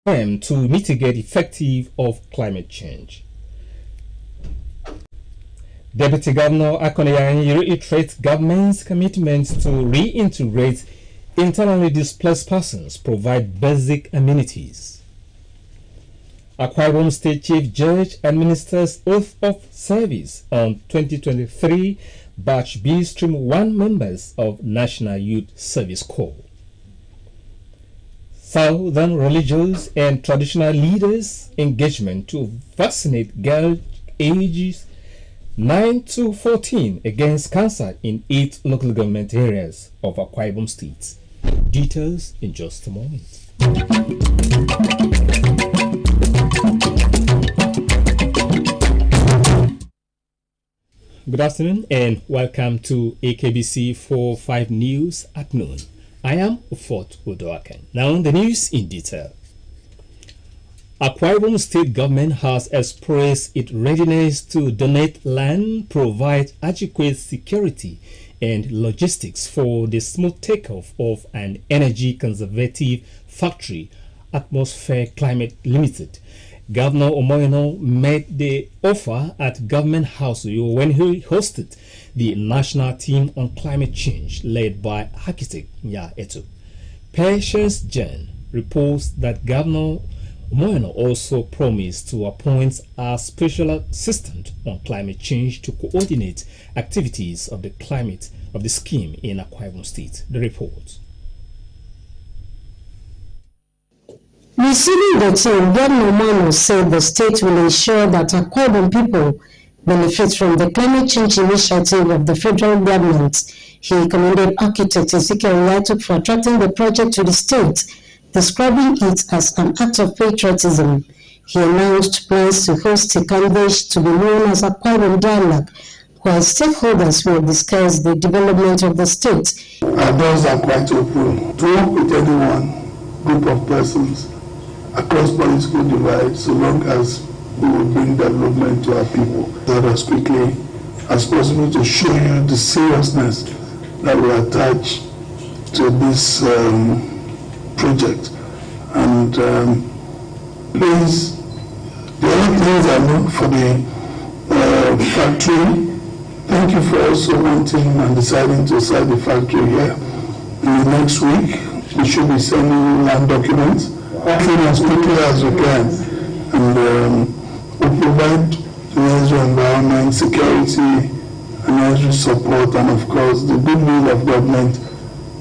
to mitigate effective of climate change. Deputy Governor Akoniyan reiterates government's commitment to reintegrate internally displaced persons, provide basic amenities. Akwa Ibom State Chief Judge administers oath of service on 2023 Batch B Stream 1 members of National Youth Service Corps. Southern religious and traditional leaders' engagement to vaccinate girls ages 9 to 14 against cancer in 8 local government areas of Akwa Ibom State. Details in just a moment. Good afternoon and welcome to Akbc 45 News at noon. I am Ufot Udoaken. Now the news in detail. Akwa Ibom State government has expressed its readiness to donate land, provide adequate security and logistics for the smooth takeoff of an energy conservative factory, Atmosphere Climate Limited. Governor Omoyeno made the offer at Government House when he hosted the national team on climate change led by architect Nya Eto. Patience Jen reports that Governor Omoyeno also promised to appoint a special assistant on climate change to coordinate activities of the scheme in Akwa Ibom State. The report. Receiving the team, Governor Omoyeno said the state will ensure that Akwa Ibom people benefit from the climate change initiative of the federal government. He commended architect Ezekiel Yatuk for attracting the project to the state, describing it as an act of patriotism. He announced plans to host a convention to be known as Akwa Ibom Dialogue, where stakeholders will discuss the development of the state. Our doors are quite open to work with anyone, group of persons, across political divides, so long as we will bring development to our people. That as quickly as possible to show you the seriousness that we attach to this project. And please, the other things I know for the factory, thank you for also wanting and deciding to start the factory here. In the next week, we should be sending land documents as quickly as we can. And we provide the necessary environment, security, and necessary support, and of course the goodwill of government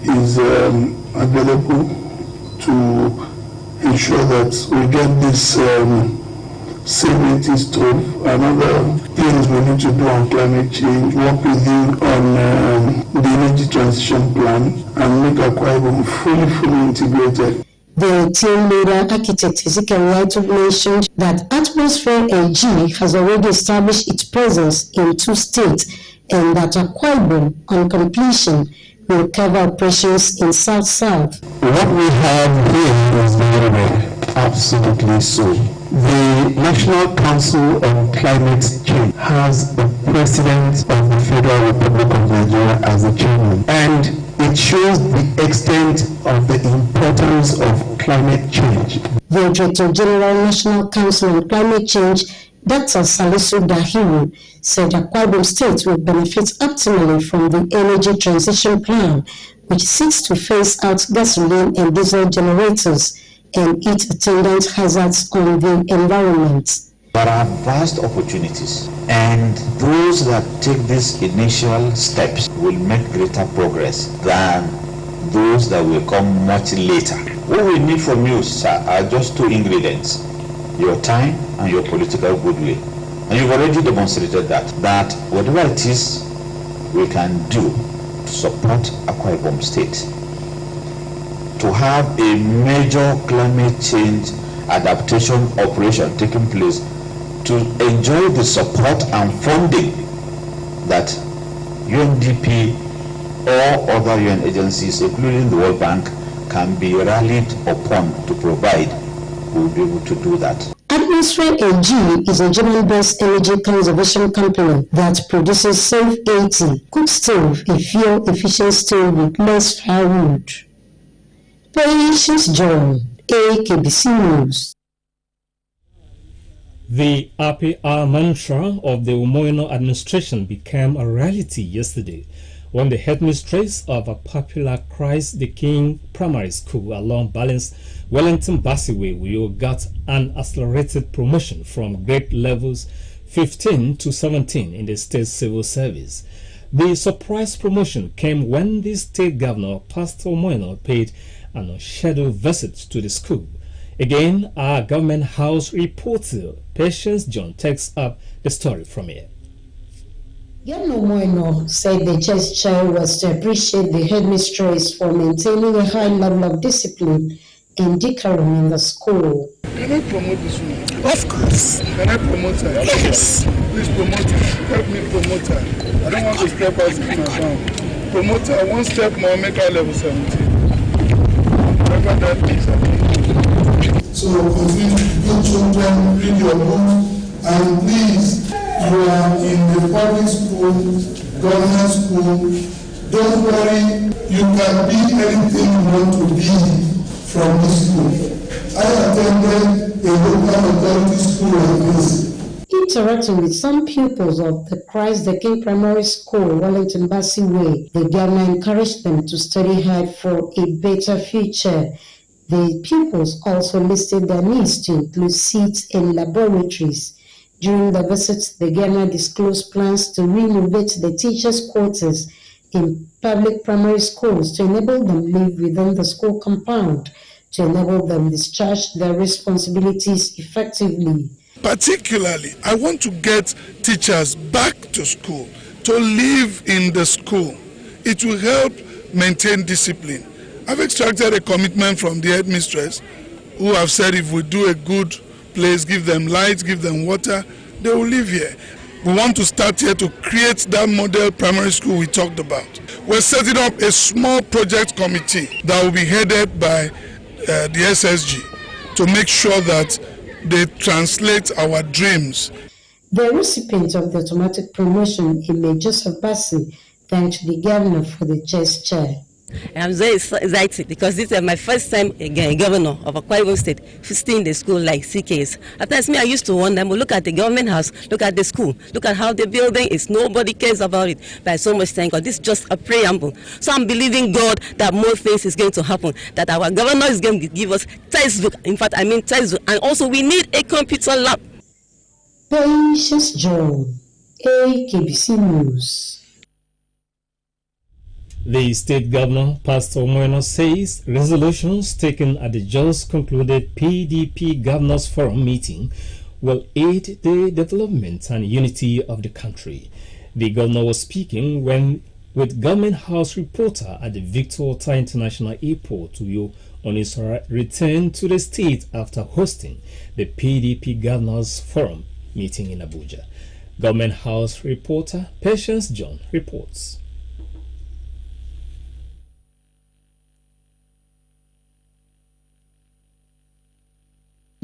is available to ensure that we get this CBT stove and other things we need to do on climate change, work with you on the energy transition plan, and make Akwa Ibom fully integrated. The team leader, architect Ezekiel Yatuk, mentioned that Atmosphere AG has already established its presence in 2 states and that Akwa Ibom, on completion, will cover operations in South-South. What we have here is very rare, absolutely so. The National Council on Climate Change has the President of the Federal Republic of Nigeria as the chairman, and it shows the extent of the importance of climate change. The Director General National Council on Climate Change, Dr. Salisu Dahiru, said Akwa Ibom State will benefit optimally from the energy transition plan, which seeks to phase out gasoline and diesel generators and its attendant hazards on the environment. There are vast opportunities, and those that take these initial steps will make greater progress than those that will come much later. What we need from you, sir, are just 2 ingredients: your time and your political goodwill. And you've already demonstrated that whatever it is we can do to support Akwa Ibom State to have a major climate change adaptation operation taking place, to enjoy the support and funding that UNDP or other UN agencies, including the World Bank, can be rallied upon to provide, we will be able to do that. Atmosphere AG is a German-based energy conservation company that produces Self-80 cook stove, a fuel-efficient stove with less firewood. Patience John, Akbc News. The RPR mantra of the Umoino administration became a reality yesterday when the headmistress of a popular Christ the King primary school along Balance Wellington Bassiway Uyo got an accelerated promotion from grade levels 15 to 17 in the state civil service. The surprise promotion came when the state governor, Pastor Umoino, paid an unscheduled visit to the school. Again, our government house reporter, Patience John, takes up the story from here. Governor Umoino said the gesture was to appreciate the headmistress for maintaining a high level of discipline and decorum in the school. Can I promote this woman? Of course. Can I promote her? Yes. Please promote her. Help me promote her. I don't want to step out of my bound. Promote her one step more, make her level 17. Whatever that means, I think. So continue, good children, read your book, and please, you are in the public school, government school, don't worry, you can be anything you want to be from this school. I attended a local authority school like this. Interacting with some pupils of the Christ the King Primary School, Wellington Bassiway, the governor encouraged them to study hard for a better future. The pupils also listed their needs to include seats in laboratories. During the visit, the governor disclosed plans to renovate the teachers' quarters in public primary schools to enable them live within the school compound, to enable them discharge their responsibilities effectively. Particularly, I want to get teachers back to school, to live in the school. It will help maintain discipline. I've extracted a commitment from the headmistress who have said if we do a good place, give them light, give them water, they will live here. We want to start here to create that model primary school we talked about. We're setting up a small project committee that will be headed by the SSG to make sure that they translate our dreams. The recipient of the automatic promotion, Ime Joseph Bassi, thanked the governor for the gesture. I'm very excited because this is my first time again governor of Akwa Ibom State visiting the school like CKs. At times me, I used to wonder, well, look at the government house, look at the school, look at how the building is, nobody cares about it. But I so much thank God. This is just a preamble. So I'm believing God that more things is going to happen, that our governor is going to give us textbook, in fact I mean textbook, and also we need a computer lab. Patience John, Akbc News. The state governor, Pastor Umoino, says resolutions taken at the just concluded PDP Governors Forum meeting will aid the development and unity of the country. The governor was speaking when with Government House reporter at the Victor Ota International Airport on his return to the state after hosting the PDP Governors Forum meeting in Abuja. Government House reporter Patience John reports.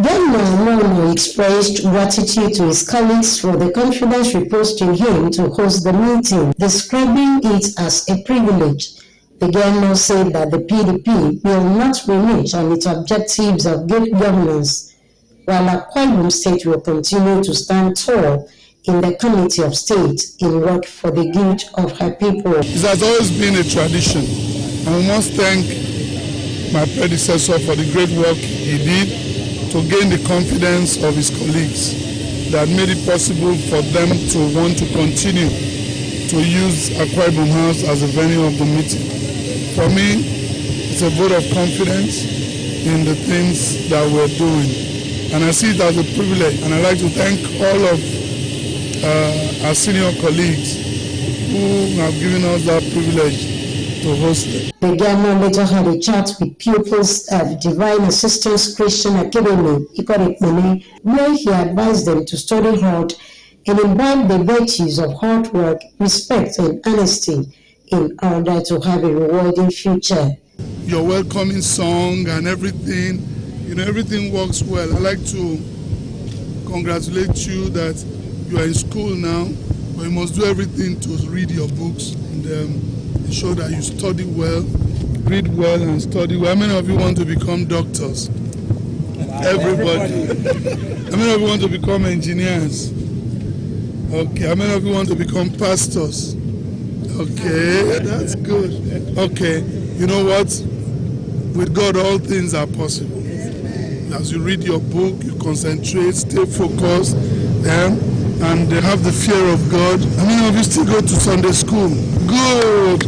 Governor Umoino expressed gratitude to his colleagues for the confidence reposed in him to host the meeting, describing it as a privilege. The governor said that the PDP will not renege on its objectives of good governance, while Akwa Ibom State will continue to stand tall in the Committee of State in work for the good of her people. It has always been a tradition, and we must thank my predecessor for the great work he did to gain the confidence of his colleagues that made it possible for them to want to continue to use Akwa Ibom House as a venue of the meeting. For me, it's a vote of confidence in the things that we're doing. And I see it as a privilege. And I'd like to thank all of our senior colleagues who have given us that privilege to host it. The governor later had a chat with pupils at Divine Assistance Christian Academy, Ikorikmene, where he advised them to study hard and imbibe the virtues of hard work, respect, and honesty in order to have a rewarding future. Your welcoming song and everything, everything works well. I'd like to congratulate you that you are in school now, but you must do everything to read your books and ensure that you study well, read well and study well. How many of you want to become doctors? Everybody. How many of you want to become engineers? Okay. How many of you want to become pastors? Okay, that's good. Okay, you know what? With God, all things are possible. As you read your book, you concentrate, stay focused, and have the fear of God. How many of you still go to Sunday school? Good.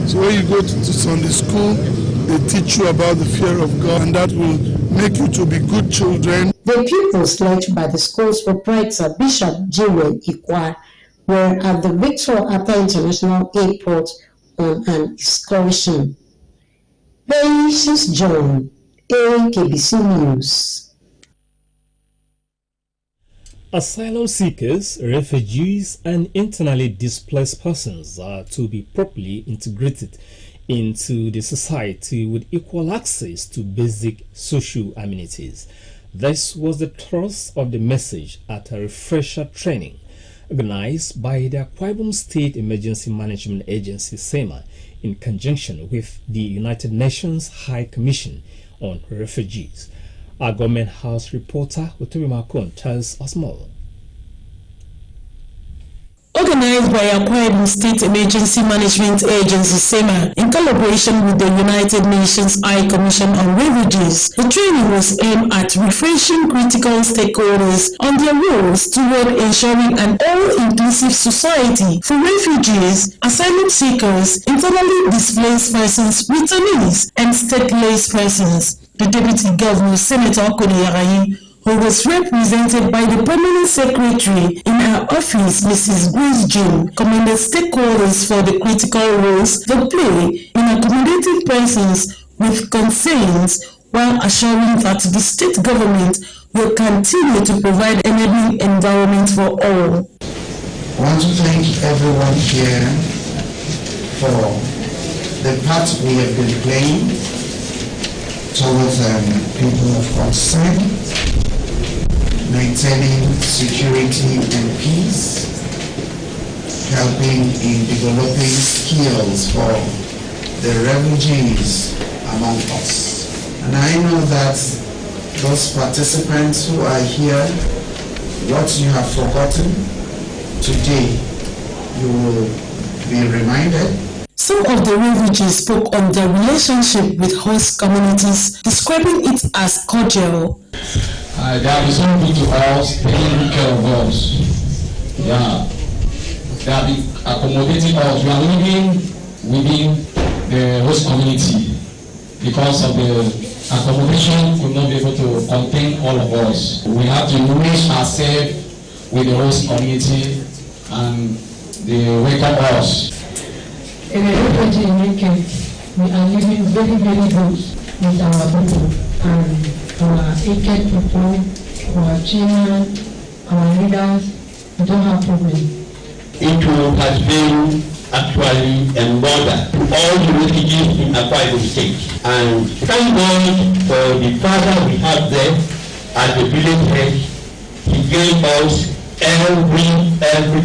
So when you go to Sunday school, they teach you about the fear of God, and that will make you to be good children. The pupils led by the school's proprietor, Bishop Jiwe Ikwa, were at the Victor Atta International Airport on an excursion. Patience John, Akbc News. Asylum seekers, refugees, and internally displaced persons are to be properly integrated into the society with equal access to basic social amenities. This was the thrust of the message at a refresher training organized by the Akwa Ibom State Emergency Management Agency (SEMA) in conjunction with the United Nations High Commission on Refugees. Our Government House reporter Utobi Makon tells us more. Organized by Akwa Ibom State Emergency Management Agency (SEMA) in collaboration with the United Nations High Commission on Refugees, the training was aimed at refreshing critical stakeholders on their roles toward ensuring an all-inclusive society for refugees, asylum seekers, internally displaced persons, returnees, and stateless persons. The Deputy Governor, Senator Okoni Yarayi, who was represented by the Permanent Secretary in her office, Mrs. Grace Jane, commended stakeholders for the critical roles they play in accommodating persons with concerns, while assuring that the state government will continue to provide enabling environment for all. I want to thank everyone here for the part we have been playing towards people of concern, maintaining security and peace, helping in developing skills for the refugees among us. And I know that those participants who are here, what you have forgotten, today you will be reminded. Some of the refugees spoke on their relationship with host communities, describing it as cordial. They have been so good to us, taking good care of us. Yeah. They have been accommodating us. We are living within the host community because of the accommodation could not be able to contain all of us. We have to nourish ourselves with the host community and they welcome us. In a refugee in UK, we are living very, very good with our people and our aged people, our children, our leaders. We don't have problem. It has been actually a mother to all the refugees in Akwa Ibom State. And thank God for the father we have there at the village head. He gave us every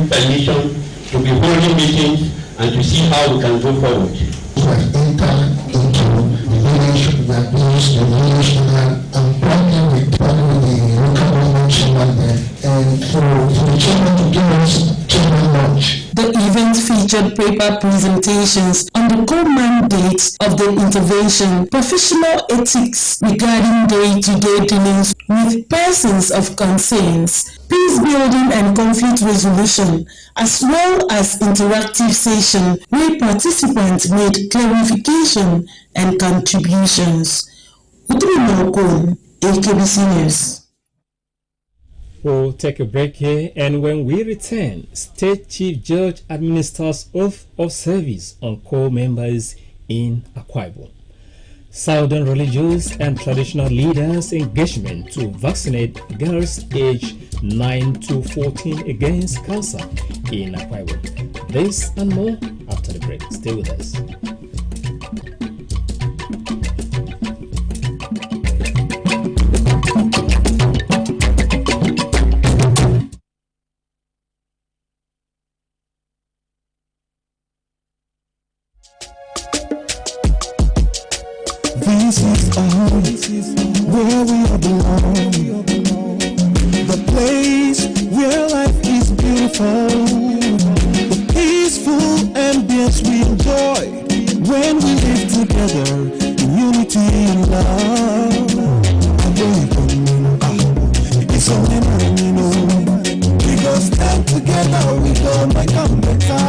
permission to be holding meetings and to see how we can go forward. We have entered into the village, we have used the village and partnering with the local government chairman there, and for the chairman to give us chairman lunch. The event featured paper presentations on the core mandates of the intervention, professional ethics regarding day-to-day dealings with persons of concerns, peace building and conflict resolution, as well as interactive session where participants made clarification and contributions. Akbc News. We'll take a break here, and when we return, State Chief Judge administers oath of service on core members in Akwa Ibom. Southern religious and traditional leaders' engagement to vaccinate girls aged 9 to 14 against cancer in Akwa Ibom. This and more after the break. Stay with us. This is a home where we all belong. The place where life is beautiful. The peaceful ambience we enjoy when we live together in unity and love. It's only now, you know. Because stand together we gonna become better.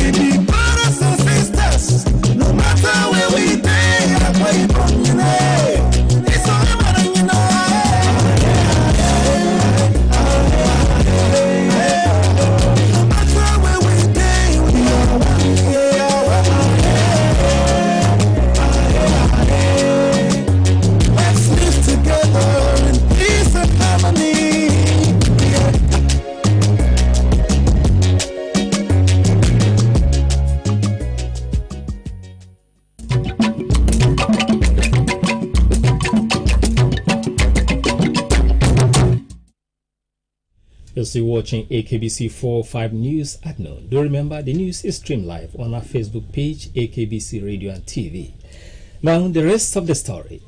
We be brothers and sisters, no matter where we stay, where you from, you know. It's only now, you know. No matter where we stay, we are one. Let's live together in peace and harmony. You're still watching AKBC 45 News at noon. Do remember the news is streamed live on our Facebook page, AKBC Radio and TV. Now, the rest of the story.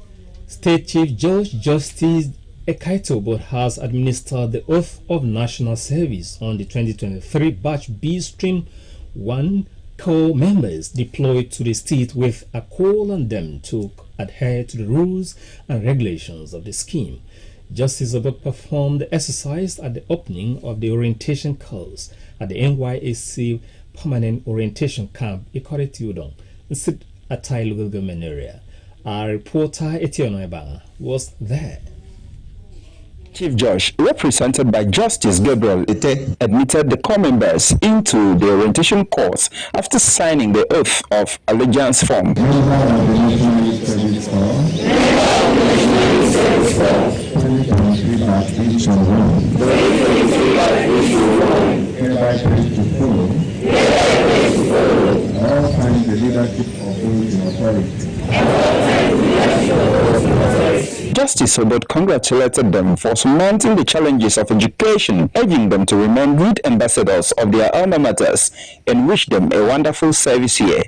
State Chief Judge Justice Ekaitobo has administered the oath of national service on the 2023 Batch B Stream 1 Corps members deployed to the state with a call on them to adhere to the rules and regulations of the scheme. Justice Obot performed the exercise at the opening of the orientation course at the NYSC Permanent Orientation Camp, Ikoreti Udon, in Atai local government area. Our reporter Etiono Ebanga was there. Chief Judge, represented by Justice Gabriel Ite, admitted the corps members into the orientation course after signing the oath of allegiance form. Justice Obot congratulated them for surmounting the challenges of education, urging them to remain good ambassadors of their alma maters and wished them a wonderful service here.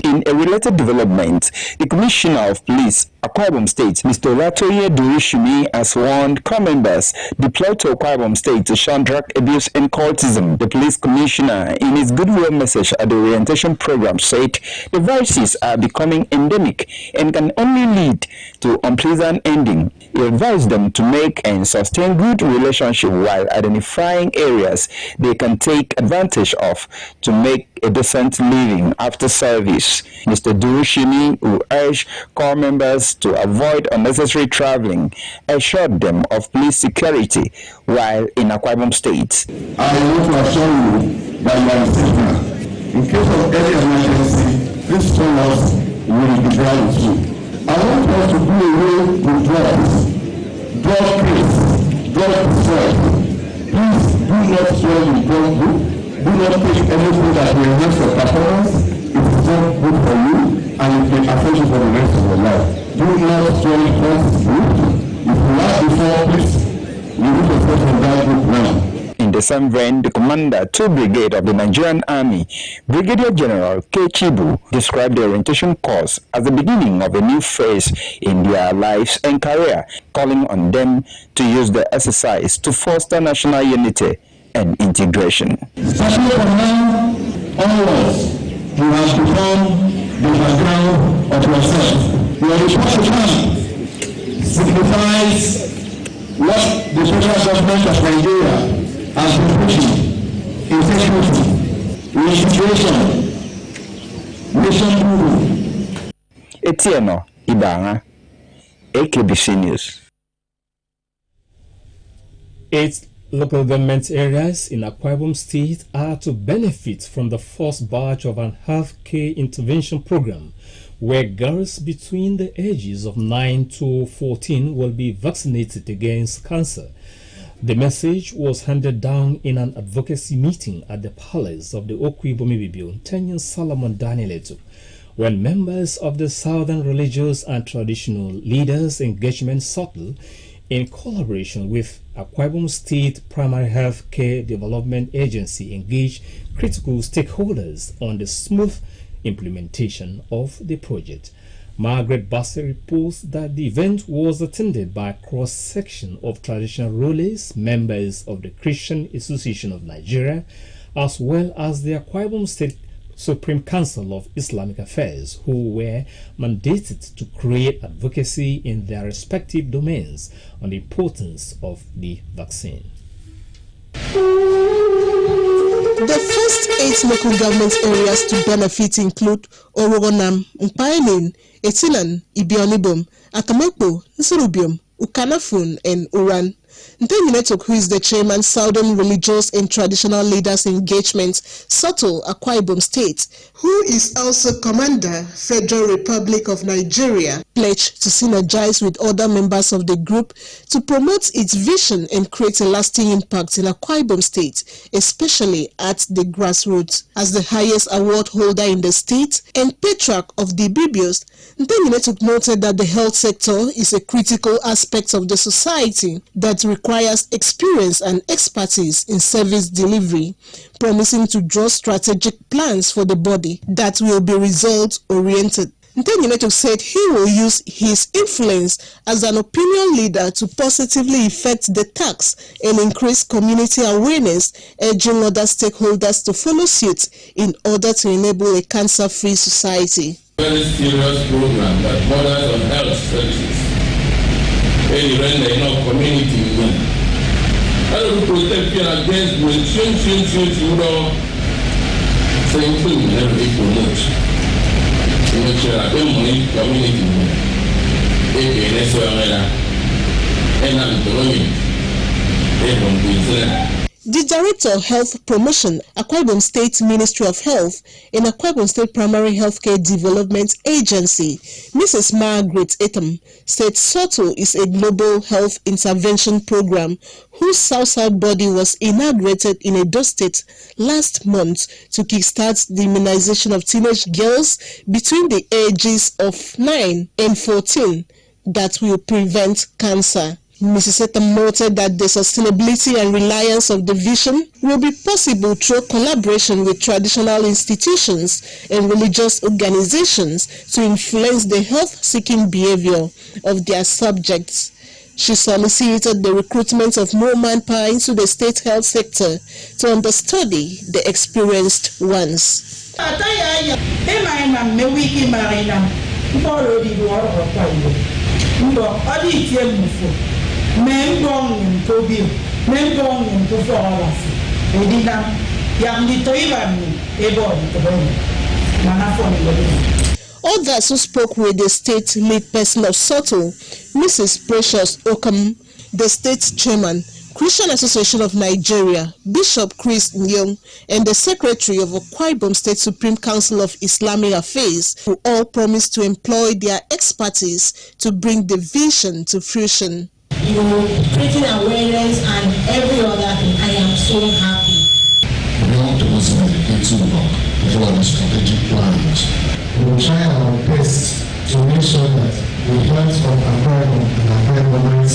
In a related development, the Commissioner of Police, Akwa Ibom State, Mr. Olatoye Durushimi, has warned corps members deployed to Akwa Ibom State to shun drug abuse and cultism. The police commissioner, in his goodwill message at the orientation program, said the vices are becoming endemic and can only lead to unpleasant ending. He advised them to make and sustain good relationship while identifying areas they can take advantage of to make a decent living after service. Mr. Durushimi, who urged corps members to avoid unnecessary traveling, assured them of police security while in Akwa Ibom State. I want to assure you that you are safe now. In case of any emergency, please call us, we will be there with you. I want us to do away with drugs, drug case, drug search. Please do not swear with drug group. Do not take anything that will enhance your performance. It is not good for you and it may affect you for the rest of your life. Do not swear with drug group. If you have before, please remove yourself from that group now. In the same vein, the Commander 2 Brigade of the Nigerian Army, Brigadier General K. Chibu, described the orientation course as the beginning of a new phase in their lives and career, calling on them to use the exercise to foster national unity and integration. Starting from now onwards, you have become the background of yourself. Your responsibility signifies what the federal government of Nigeria has been pushing: integrity, reintegration, nation building. Etienne Ibanga, AKBC News. It's local government areas in Akwa Ibom State are to benefit from the first batch of an healthcare intervention program, where girls between the ages of 9 to 14 will be vaccinated against cancer. The message was handed down in an advocacy meeting at the palace of the Okwibomi Tenyon Solomon Danieletu, when members of the Southern religious and traditional leaders engagement circle, in collaboration with Akwa Ibom State Primary Health Care Development Agency, engaged critical stakeholders on the smooth implementation of the project. Margaret Bassey reports that the event was attended by a cross-section of traditional rulers, members of the Christian Association of Nigeria, as well as the Akwa Ibom State Supreme Council of Islamic Affairs, who were mandated to create advocacy in their respective domains on the importance of the vaccine. The first 8 local government areas to benefit include Orogonam, Mpainin, Etilan, Ibionibom, Akamekpo, Nsurubium, Ukanafun, and Uran. Ntenyunetok, who is the chairman, Southern Religious and Traditional Leaders Engagement, Soto, Akwa Ibom State, who is also Commander, Federal Republic of Nigeria, pledged to synergize with other members of the group to promote its vision and create a lasting impact in Akwa Ibom State, especially at the grassroots. As the highest award holder in the state and patriarch of the Bibios, Ntenyunetok noted that the health sector is a critical aspect of the society that requires experience and expertise in service delivery, promising to draw strategic plans for the body that will be result-oriented. Ntenyunetok said he will use his influence as an opinion leader to positively affect the task and increase community awareness, urging other stakeholders to follow suit in order to enable a cancer-free society. Very serious program that borders on health services. Any render enough community win. I don't protect you against when you know same thing never be promote. You know, share a money community win. That's why and I'm doing it. The Director of Health Promotion, Akwa Ibom State Ministry of Health, and Akwa Ibom State Primary Healthcare Development Agency, Mrs. Margaret Etam, said SOTO is a global health intervention program whose South-South body was inaugurated in Edo State last month to kickstart the immunization of teenage girls between the ages of 9 and 14 that will prevent cancer. Mrs. Etam noted that the sustainability and reliance of the vision will be possible through collaboration with traditional institutions and religious organizations to influence the health-seeking behavior of their subjects. She solicited the recruitment of more manpower into the state health sector to understudy the experienced ones. Others who spoke with the state lead person of SOTO, Mrs. Precious Okam, the state chairman, Christian Association of Nigeria, Bishop Chris Nyong, and the secretary of Akwa Ibom State Supreme Council of Islamic Affairs, who all promised to employ their expertise to bring the vision to fruition. You creating awareness and every other thing. I am so happy. We want to also dedicate to work for the strategic plans. We will try our best to make sure that the health of environment and environment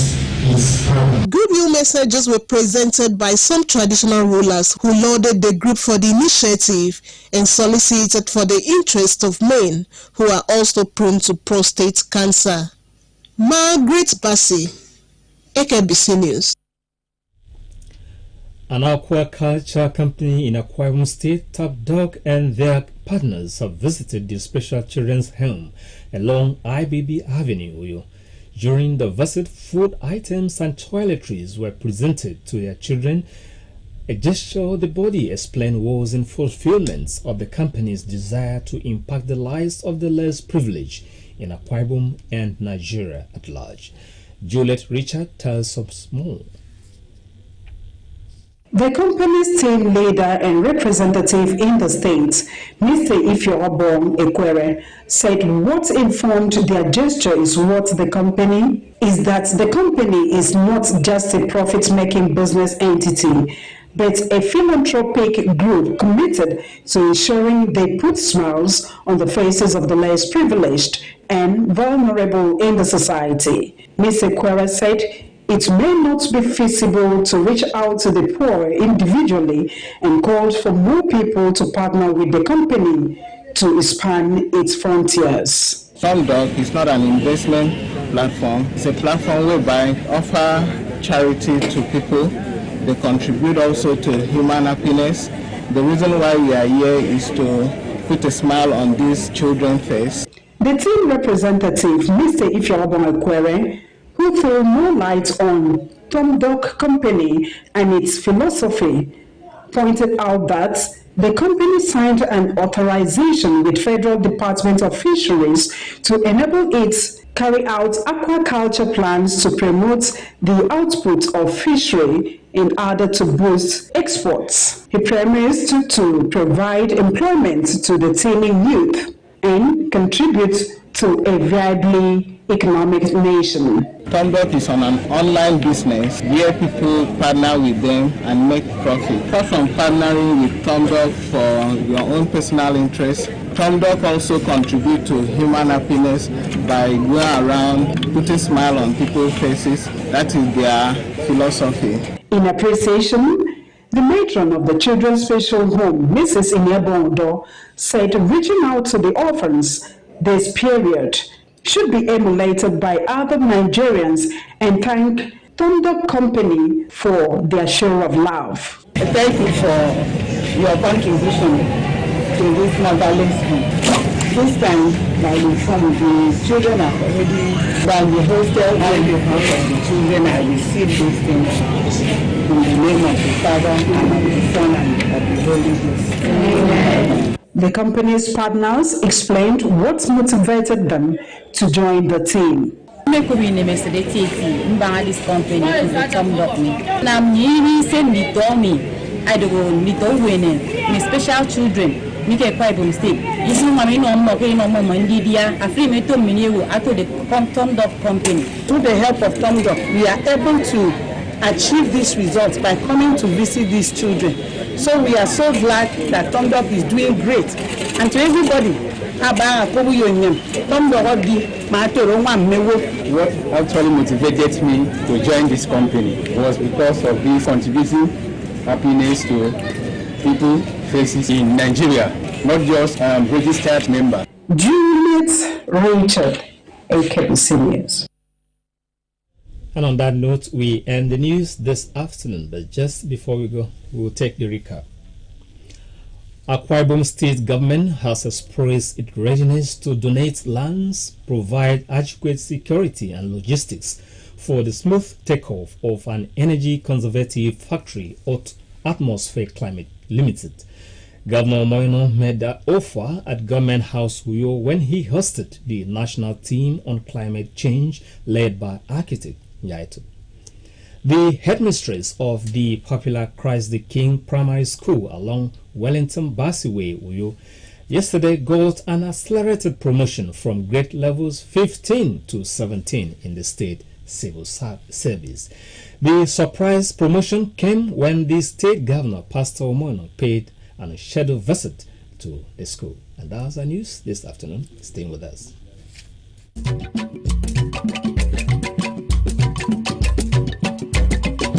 is paramount. Goodwill messages were presented by some traditional rulers who lauded the group for the initiative and solicited for the interest of men who are also prone to prostate cancer. Margaret Bassey, Akbc News. An aquaculture company in Akwa Ibom State, Top Dog, and their partners have visited the special children's home along IBB Avenue. During the visit, food items and toiletries were presented to their children, a gesture the body explained was in fulfillment of the company's desire to impact the lives of the less privileged in Akwa Ibom and Nigeria at large. Juliet Richard tells us more. The company's team leader and representative in the state, Mr. Ifeobong Ekwere, said what informed their gesture is that the company is not just a profit-making business entity, but a philanthropic group committed to ensuring they put smiles on the faces of the less privileged and vulnerable in the society. Ms. Ekwere said it may not be feasible to reach out to the poor individually and called for more people to partner with the company to expand its frontiers. Tomdog is not an investment platform. It's a platform whereby offer charity to people. They contribute also to human happiness. The reason why we are here is to put a smile on these children's face. The team representative, Mr. Ifeobong Ekwere, who threw more light on Tomdog Company and its philosophy, pointed out that the company signed an authorization with Federal Department of Fisheries to enable it carry out aquaculture plans to promote the output of fishery in order to boost exports. He promised to provide employment to the teeming youth and contribute to a viably economic nation. Tomdog is on an online business where people partner with them and make profit. Apart from partnering with Tomdog for your own personal interest, Tomdog also contribute to human happiness by going around putting smile on people's faces. That is their philosophy. In appreciation, the matron of the Children's Special Home, Mrs. Inyebondo, said reaching out to the orphans this period should be emulated by other Nigerians and thank Tomdog Company for their show of love. Thank you for your contribution to this motherless home. This time, by informed, the children are already by the hostel and the house of the children. I received these things in the name of the Father and of the Son and of the Holy Ghost. Amen. The company's partners explained what motivated them to join the team. This company I don't me special children. Me ke Akbc State. This mama no more ke no more India. Afri me to miniwo ato the Tomdog Company. Through the help of Tomdog, we are able to achieve these results by coming to visit these children. So we are so glad that Tomdog is doing great. And to everybody, what actually motivated me to join this company was because of this contributing happiness to people faces in Nigeria, not just registered members. Juliet Richard, Akbc News. And on that note, we end the news this afternoon. But just before we go, we'll take the recap. Akwa State government has expressed its readiness to donate lands, provide adequate security and logistics for the smooth takeoff of an energy conservative factory at Atmosphere Climate Limited. Governor Moino made that offer at Government House Uyo when he hosted the national team on climate change led by architect Yaito. The headmistress of the popular Christ the King Primary School along Wellington Bassiway Uyo yesterday got an accelerated promotion from grade levels 15 to 17 in the state civil service. The surprise promotion came when the state governor, Pastor Omono, paid a scheduled visit to the school. And that's our news this afternoon. Stay with us.